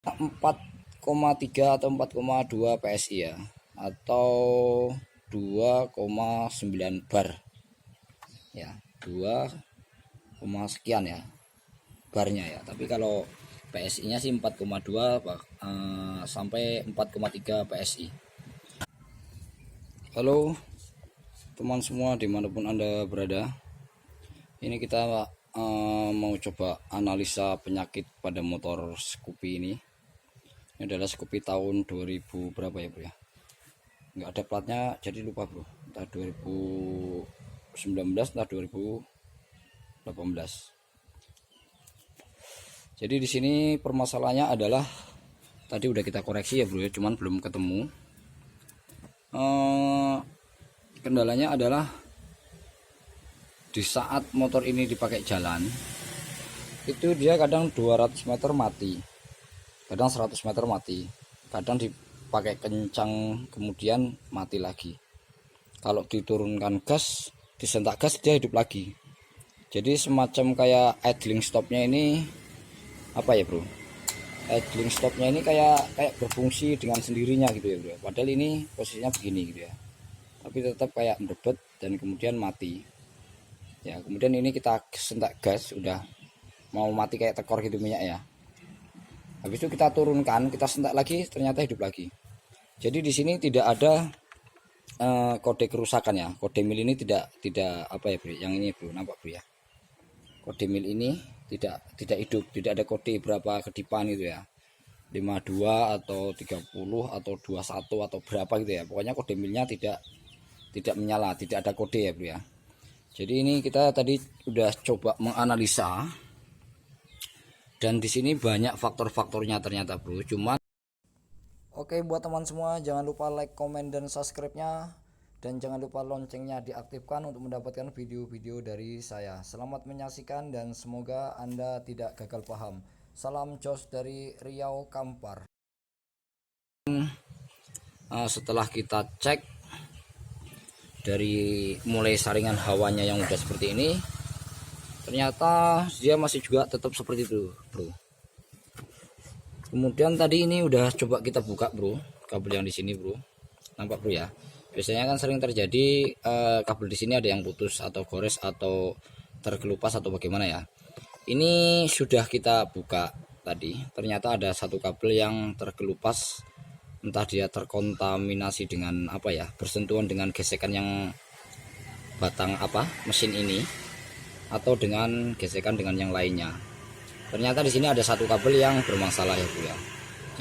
4,3 atau 4,2 PSI ya, atau 2,9 bar ya, 2, sekian ya barnya ya. Tapi kalau PSI nya sih 4,2 sampai 4,3 PSI. Halo teman semua dimanapun Anda berada, ini kita mau coba analisa penyakit pada motor Scoopy ini. Ini adalah Scoopy tahun 2000 berapa ya bro ya, nggak ada platnya jadi lupa bro, entah 2019 entah 2018. Jadi di sini permasalahannya adalah tadi udah kita koreksi ya bro ya, cuman belum ketemu. Kendalanya adalah di saat motor ini dipakai jalan itu dia kadang 200 meter mati, kadang 100 meter mati, kadang dipakai kencang kemudian mati lagi. Kalau diturunkan gas, disentak gas, dia hidup lagi. Jadi semacam kayak idling stopnya ini apa ya bro, idling stopnya ini kayak berfungsi dengan sendirinya gitu ya bro. Padahal ini posisinya begini gitu ya, tapi tetap kayak merebet dan kemudian mati ya. Kemudian ini kita sentak gas, udah mau mati kayak tekor gitu minyak ya. Habis itu kita turunkan, kita sentak lagi, ternyata hidup lagi. Jadi di sini tidak ada kode kerusakan ya. Kode mil ini tidak apa ya bro, yang ini bro, nampak bro ya. Kode mil ini tidak hidup, tidak ada kode berapa kedipan itu ya, 52 atau 30 atau 21 atau berapa gitu ya. Pokoknya kode milnya tidak menyala, tidak ada kode ya bro ya. Jadi ini kita tadi udah coba menganalisa, dan di sini banyak faktor-faktornya ternyata bro. Cuman oke, buat teman semua jangan lupa like, komen, dan subscribe-nya, dan jangan lupa loncengnya diaktifkan untuk mendapatkan video-video dari saya. Selamat menyaksikan dan semoga Anda tidak gagal paham. Salam jos dari Riau Kampar. Setelah kita cek dari mulai saringan hawanya yang udah seperti ini, ternyata dia masih juga tetap seperti itu bro. Kemudian tadi ini udah coba kita buka bro, kabel yang di sini bro, nampak bro ya. Biasanya kan sering terjadi kabel di sini ada yang putus atau gores atau terkelupas atau bagaimana ya. Ini sudah kita buka tadi, ternyata ada satu kabel yang terkelupas, entah dia terkontaminasi dengan apa ya, bersentuhan dengan gesekan yang batang apa mesin ini, atau dengan gesekan dengan yang lainnya. Ternyata di sini ada satu kabel yang bermasalah ya bro ya.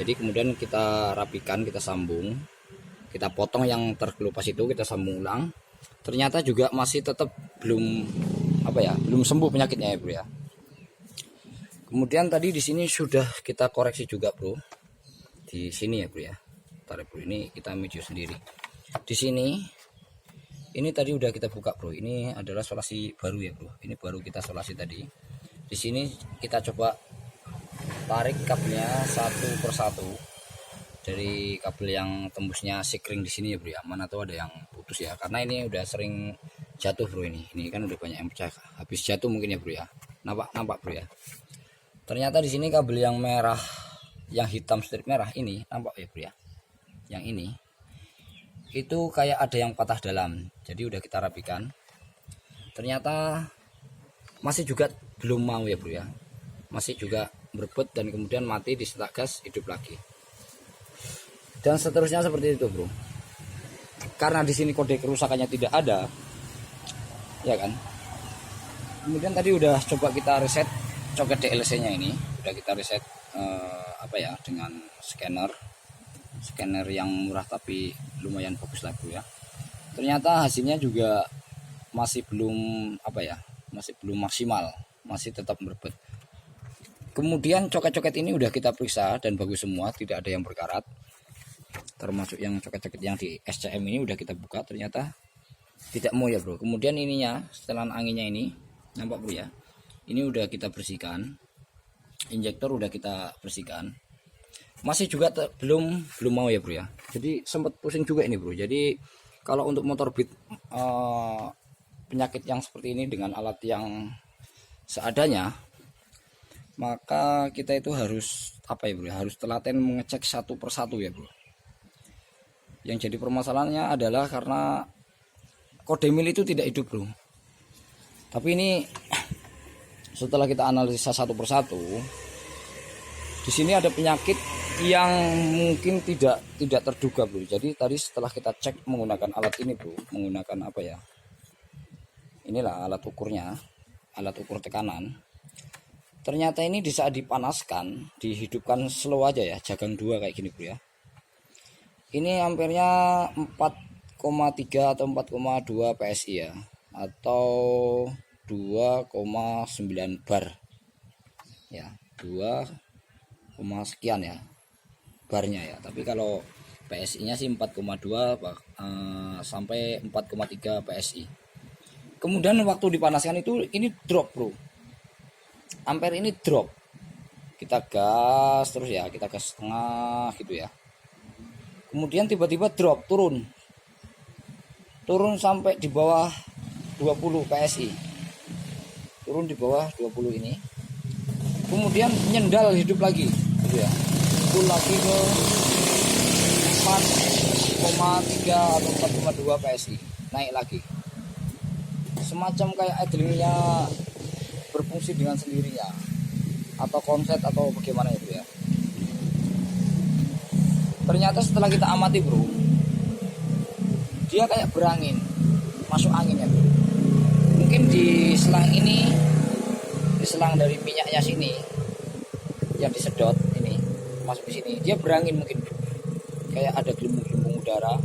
Jadi kemudian kita rapikan, kita sambung, kita potong yang terkelupas itu, kita sambung ulang. Ternyata juga masih tetap belum apa ya, belum sembuh penyakitnya ya bro ya. Kemudian tadi di sini sudah kita koreksi juga bro, di sini ya bro ya. Tarik bro, ini kita video sendiri. Di sini ini tadi udah kita buka bro, ini adalah solasi baru ya bro. Ini baru kita solasi tadi. Di sini kita coba tarik kabelnya satu persatu dari kabel yang tembusnya sikring di sini ya bro ya. Mana tahu ada yang putus ya, karena ini udah sering jatuh bro ini. Ini kan udah banyak yang pecah, habis jatuh mungkin ya bro ya. Nampak bro ya. Ternyata di sini kabel yang merah, yang hitam strip merah ini, nampak ya bro ya. Yang ini itu kayak ada yang patah dalam. Jadi udah kita rapikan. Ternyata masih juga belum mau ya bro ya, masih juga berebut dan kemudian mati, disentak gas hidup lagi, dan seterusnya seperti itu bro. Karena di sini kode kerusakannya tidak ada ya kan. Kemudian tadi udah coba kita reset coket DLC nya, ini udah kita reset apa ya, dengan scanner yang murah tapi lumayan bagus lah bro ya. Ternyata hasilnya juga masih belum apa ya, masih belum maksimal, masih tetap berebut. Kemudian coket-coket ini udah kita periksa dan bagus semua, tidak ada yang berkarat. Termasuk yang coket-coket yang di SCM ini udah kita buka, ternyata tidak mau ya bro. Kemudian ininya, setelan anginnya ini, nampak bro ya. Ini udah kita bersihkan, injektor udah kita bersihkan, masih juga belum mau ya bro ya. Jadi sempat pusing juga ini bro. Jadi kalau untuk motor Beat penyakit yang seperti ini dengan alat yang seadanya, maka kita itu harus apa ya bro, harus telaten mengecek satu persatu ya bro. Yang jadi permasalahannya adalah karena kode mil itu tidak hidup bro. Tapi ini setelah kita analisa satu persatu, di sini ada penyakit yang mungkin tidak terduga bro. Jadi tadi setelah kita cek menggunakan alat ini bro, menggunakan apa ya, inilah alat ukurnya, alat ukur tekanan. Ternyata ini di saat dipanaskan, dihidupkan slow aja ya, jagang 2 kayak gini bro ya. Ini ampernya 4,3 atau 4,2 PSI ya, atau 2,9 bar ya, 2, sekian ya barnya ya. Tapi kalau PSI nya sih 4,2 sampai 4,3 PSI. Kemudian waktu dipanaskan itu ini drop bro, ampere ini drop. Kita gas terus ya, kita gas setengah gitu ya. Kemudian tiba-tiba drop, turun sampai di bawah 20 PSI, turun di bawah 20 ini. Kemudian nyendal hidup lagi gitu ya, itu lagi ke 4,3 atau 4,2 PSI, naik lagi, semacam kayak idlingnya berfungsi dengan sendirinya, atau konslet atau bagaimana itu ya. Ternyata setelah kita amati bro, dia kayak berangin, masuk angin ya bro. Mungkin di selang ini, di selang dari minyaknya sini yang disedot ini masuk di sini, dia berangin mungkin bro. Kayak ada gelembung-gelembung udara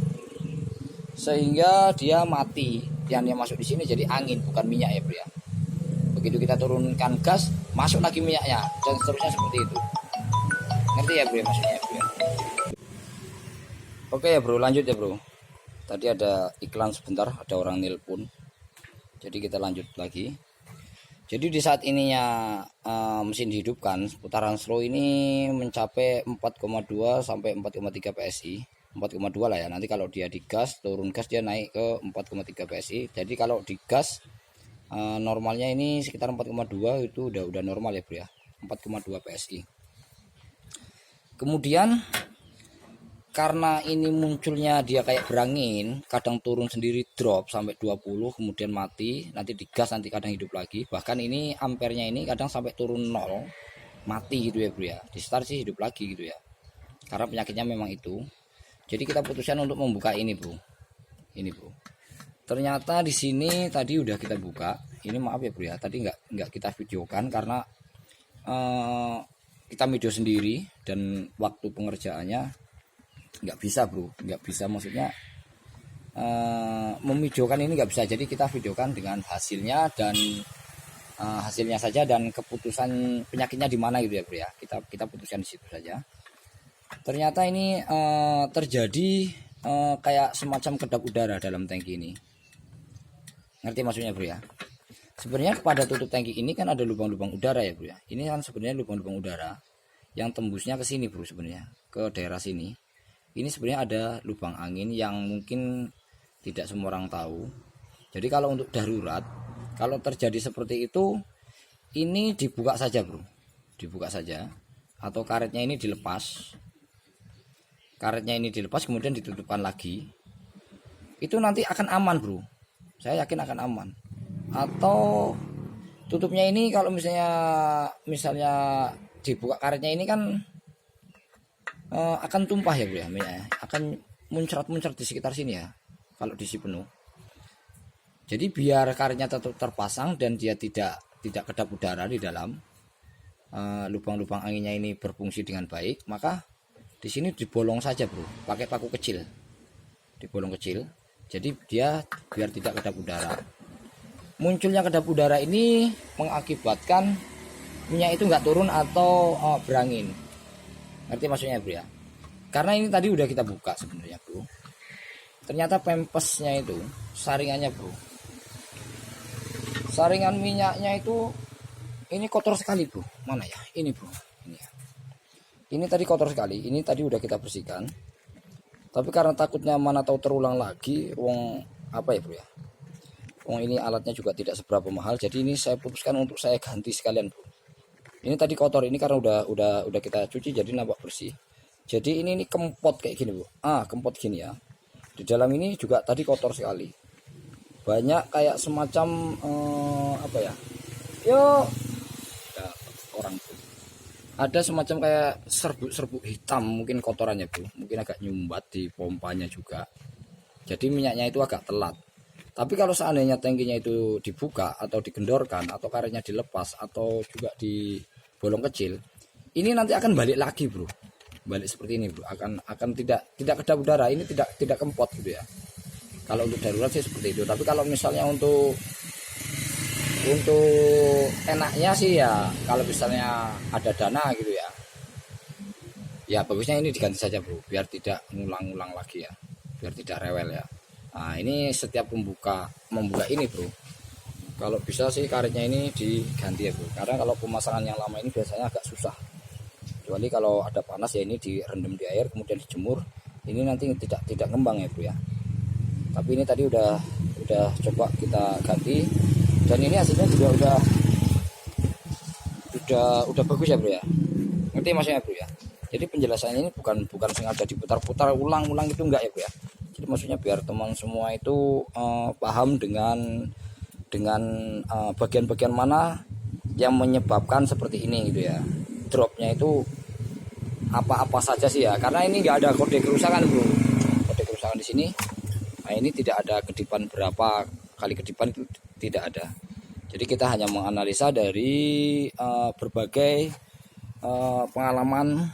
sehingga dia mati. Yang masuk di sini jadi angin, bukan minyak ya bro ya. Begitu kita turunkan gas, masuk lagi minyaknya, dan seterusnya seperti itu. Ngerti ya bro maksudnya bro ya? Oke ya bro, lanjut ya bro. Tadi ada iklan sebentar, ada orang nelpon, jadi kita lanjut lagi. Jadi di saat ininya mesin dihidupkan, putaran slow ini mencapai 4,2 sampai 4,3 PSI. 4,2 lah ya. Nanti kalau dia digas, turun gas dia naik ke 4,3 PSI. Jadi kalau digas normalnya ini sekitar 4,2, itu udah normal ya bro ya, 4,2 PSI. Kemudian karena ini munculnya dia kayak berangin, kadang turun sendiri drop sampai 20, kemudian mati, nanti digas, nanti kadang hidup lagi. Bahkan ini ampernya ini kadang sampai turun 0, mati gitu ya bro ya. Di start sih hidup lagi gitu ya, karena penyakitnya memang itu. Jadi kita putuskan untuk membuka ini bro. Ini bro. Ternyata di sini tadi udah kita buka. Ini maaf ya bro ya, tadi nggak kita videokan karena kita video sendiri dan waktu pengerjaannya nggak bisa bro, nggak bisa, maksudnya memvideokan ini nggak bisa. Jadi kita videokan dengan hasilnya dan hasilnya saja, dan keputusan penyakitnya di mana gitu ya bro ya. Kita putuskan di situ saja. Ternyata ini terjadi kayak semacam kedap udara dalam tangki ini. Ngerti maksudnya bro ya? Sebenarnya pada tutup tangki ini kan ada lubang-lubang udara ya bro ya. Ini kan sebenarnya lubang-lubang udara yang tembusnya ke sini bro, sebenarnya ke daerah sini. Ini sebenarnya ada lubang angin yang mungkin tidak semua orang tahu. Jadi kalau untuk darurat, kalau terjadi seperti itu, ini dibuka saja bro, dibuka saja, atau karetnya ini dilepas. Karetnya ini dilepas kemudian ditutupkan lagi, itu nanti akan aman bro, saya yakin akan aman. Atau tutupnya ini kalau misalnya dibuka karetnya ini kan akan tumpah ya bro ya, minyaknya akan muncrat di sekitar sini ya kalau diisi penuh. Jadi biar karetnya tetap terpasang dan dia tidak kedap udara di dalam, lubang-lubang anginnya ini berfungsi dengan baik, maka di sini dibolong saja bro, pakai paku kecil, dibolong kecil. Jadi dia biar tidak kedap udara. Munculnya kedap udara ini mengakibatkan minyak itu nggak turun atau berangin. Ngerti maksudnya bro ya? Karena ini tadi udah kita buka sebenarnya bro. Ternyata pempesnya itu, saringannya bro, saringan minyaknya itu ini kotor sekali bro. Mana ya? Ini bro. Ini ya. Ini tadi kotor sekali. Ini tadi udah kita bersihkan. Tapi karena takutnya mana tahu terulang lagi, wong apa ya bro ya? Wong ini alatnya juga tidak seberapa mahal. Jadi ini saya putuskan untuk saya ganti sekalian bro. Ini tadi kotor, ini karena udah kita cuci jadi nampak bersih. Jadi ini kempot kayak gini, Bu. Kempot gini ya. Di dalam ini juga tadi kotor sekali. Banyak kayak semacam apa ya? Ya, orang tuh. Ada semacam kayak serbuk hitam, mungkin kotorannya, Bu. Mungkin agak nyumbat di pompanya juga. Jadi minyaknya itu agak telat. Tapi kalau seandainya tangkinya itu dibuka atau digendorkan atau karetnya dilepas atau juga di bolong kecil, ini nanti akan balik lagi, Bro. Balik seperti ini, Bro. Akan tidak kedap udara, ini tidak kempot gitu ya. Kalau untuk darurat sih seperti itu. Tapi kalau misalnya untuk enaknya sih ya, kalau misalnya ada dana gitu ya. Ya bagusnya ini diganti saja, Bro, biar tidak ngulang-ngulang lagi ya. Biar tidak rewel ya. Nah, ini setiap membuka ini, Bro. Kalau bisa sih karetnya ini diganti ya, Bro. Karena kalau pemasangan yang lama ini biasanya agak susah. Kecuali kalau ada panas ya, ini direndam di air kemudian dijemur. Ini nanti tidak ngembang ya, Bro ya. Tapi ini tadi udah coba kita ganti dan ini hasilnya juga udah bagus ya, Bro ya. Ngerti maksudnya, Bro ya. Jadi penjelasannya ini bukan sengaja diputar-putar ulang-ulang itu enggak ya, Bro ya. Jadi maksudnya biar teman semua itu paham dengan bagian-bagian mana yang menyebabkan seperti ini gitu ya. Dropnya itu apa saja sih ya, karena ini nggak ada kode kerusakan, Bro. Kode kerusakan di sini. Nah, ini tidak ada kedipan, berapa kali kedipan itu tidak ada. Jadi kita hanya menganalisa dari berbagai pengalaman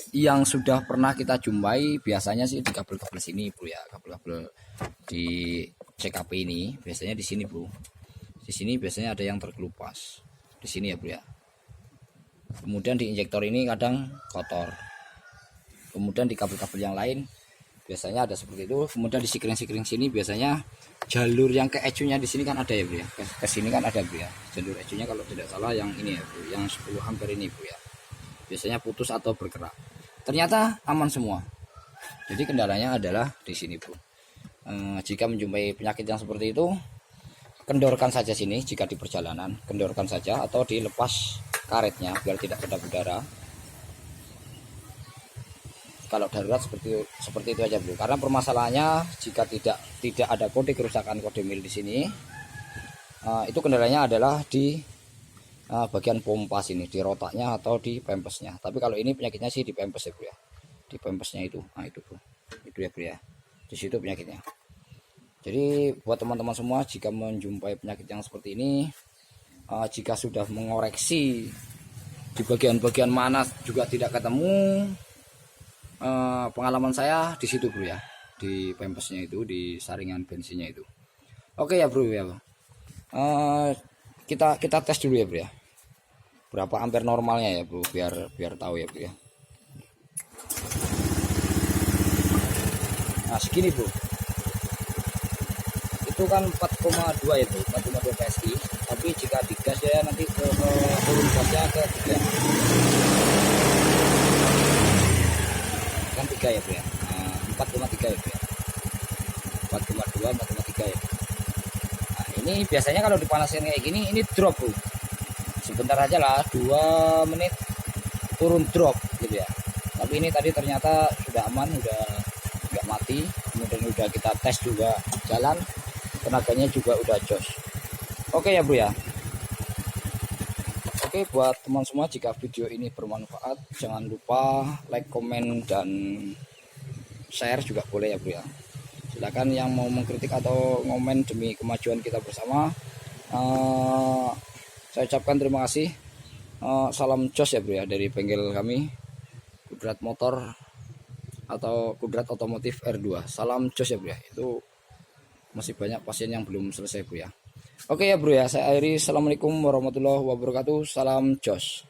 yang sudah pernah kita jumpai. Biasanya sih di kabel-kabel sini, Bro ya, kabel-kabel di CKP ini biasanya di sini, Bro. Di sini biasanya ada yang terkelupas di sini ya, Bro ya. Kemudian di injektor ini kadang kotor. Kemudian di kabel-kabel yang lain biasanya ada seperti itu. Kemudian di sikring-sikring sini biasanya jalur yang ke ECU-nya di sini kan ada ya, Bro ya. Ke sini kan ada, Bro ya. Jalur ECU-nya kalau tidak salah yang ini ya, Bro, yang 10 ampere ini, Bro ya. Biasanya putus atau bergerak. Ternyata aman semua. Jadi kendalanya adalah di sini, Bro. Jika menjumpai penyakit yang seperti itu, kendorkan saja sini jika di perjalanan, kendorkan saja atau dilepas karetnya biar tidak kedap udara. Kalau darurat seperti itu aja, Bro. Karena permasalahannya jika tidak ada kode kerusakan, kode mil di sini, itu kendalanya adalah di bagian pompa sini, di rotaknya atau di pempesnya. Tapi kalau ini penyakitnya sih di pempes ya, Bro ya. Di pempesnya itu. Nah, itu, Bro. Itu ya, Bro ya. Di situ penyakitnya. Jadi buat teman-teman semua, jika menjumpai penyakit yang seperti ini, jika sudah mengoreksi di bagian-bagian mana juga tidak ketemu, pengalaman saya di situ, Bro ya, di pempesnya itu, di saringan bensinnya itu. Oke ya, Bro ya. Kita tes dulu ya, Bro ya, berapa ampere normalnya ya, Bro, biar tahu ya, Bro ya. Nah segini, Bro, itu kan 4,2 ya, Bro, 4,2 PSI. Tapi jika digas ya nanti turun gasnya ke 3 kan, 3 ya, Bro ya. 4,3 ya, Bro ya. 4,2 4,3 ya. Nah, ini biasanya kalau dipanasin kayak gini ini drop, Bro. Sebentar aja lah, 2 menit turun drop gitu ya. Tapi ini tadi ternyata sudah aman, udah nggak mati. Kemudian udah kita tes juga jalan, tenaganya juga udah jos. Oke ya, Bro ya. Oke, buat teman semua, jika video ini bermanfaat jangan lupa like, komen, dan share juga boleh ya, Bro ya. Silakan yang mau mengkritik atau ngomen demi kemajuan kita bersama. Saya ucapkan terima kasih. Salam jos ya, Bro ya, dari bengkel kami Kudrat Motor atau Kudrat Otomotif R2. Salam jos ya, Bro ya. Itu masih banyak pasien yang belum selesai, Bro ya. Oke ya, Bro ya, saya akhiri. Assalamualaikum warahmatullahi wabarakatuh. Salam jos.